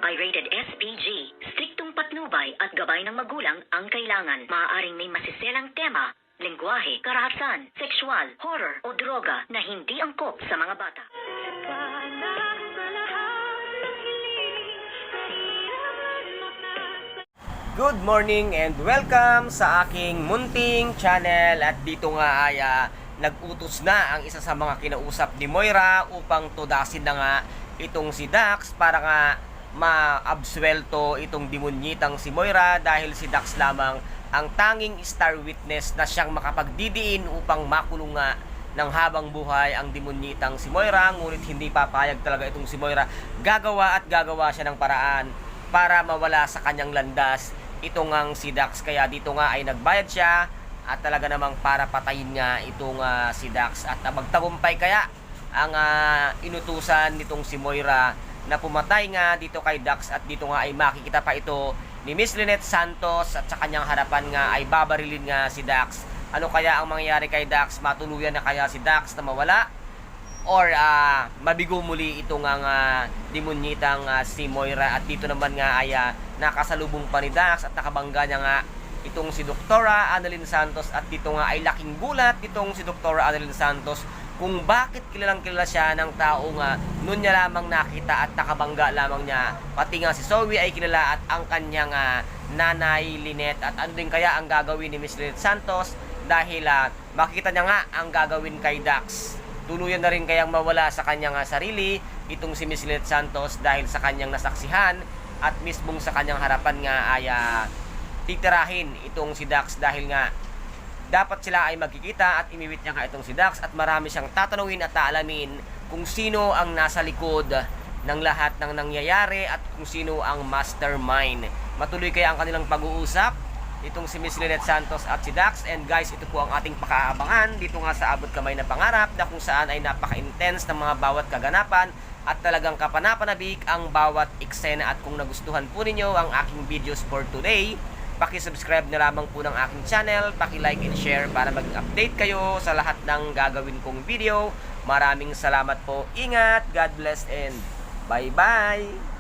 ay rated SPG. Striktong patnubay at gabay ng magulang ang kailangan. Maaaring may masiselang tema, lengguwahe, karahasan, sexual, horror o droga na hindi angkop sa mga bata. Good morning and welcome sa aking munting channel. At dito nga ay nag-utos na ang isa sa mga kinausap ni Moira upang tudasin na nga itong si Dax para nga ma-absuelto itong demonyitang si Moira, dahil si Dax lamang ang tanging star witness na siyang makapagdidiin upang makulong nga ng habang buhay ang demonyitang si Moira. Ngunit hindi papayag talaga itong si Moira. Gagawa siya ng paraan para mawala sa kanyang landas itong ang si Dax. Kaya dito nga ay nagbayad siya at talaga namang para patayin nga itong si Dax. At magtagumpay kaya ang inutusan nitong si Moira na pumatay nga dito kay Dax, at dito nga ay makikita pa ito ni Miss Lynette Santos, at sa kanyang harapan nga ay babarilin nga si Dax. Ano kaya ang mangyayari kay Dax? Matuluyan na kaya si Dax na mawala? Or mabigo muli itong demonyitang si Moira? At dito naman nga ay nakasalubong pa ni Dax at nakabangga niya nga itong si Doktora Annalyn Santos. At dito nga ay laking gulat itong si Doktora Annalyn Santos kung bakit kilalang kilala siya ng tao nga noon niya lamang nakita, at nakabangga lamang niya. Pati nga si Zoe ay kilala, at ang kanyang nanay Lynette. At ano din kaya ang gagawin ni Miss Lynette Santos, dahil makikita niya nga ang gagawin kay Dax. Tuluyan na rin kayang mawala sa kanyang sarili itong si Miss Lynette Santos, dahil sa kanyang nasaksihan at mismong sa kanyang harapan nga ay titirahin itong si Dax, dahil nga dapat sila ay magkikita at imiwit niya nga itong si Dax, at marami siyang tatanungin at taalamin kung sino ang nasa likod ng lahat ng nangyayari at kung sino ang mastermind. Matuloy kaya ang kanilang pag-uusap itong si Miss Lynette Santos at si Dax. And guys, ito po ang ating pakaabangan dito nga sa Abot Kamay na Pangarap, na kung saan ay napaka-intense ng mga bawat kaganapan at talagang kapanapanabik ang bawat eksena. At kung nagustuhan po ninyo ang aking videos for today, paki-subscribe na lamang po ng aking channel, paki-like and share para maging update kayo sa lahat ng gagawin kong video. Maraming salamat po. Ingat, God bless, and bye-bye!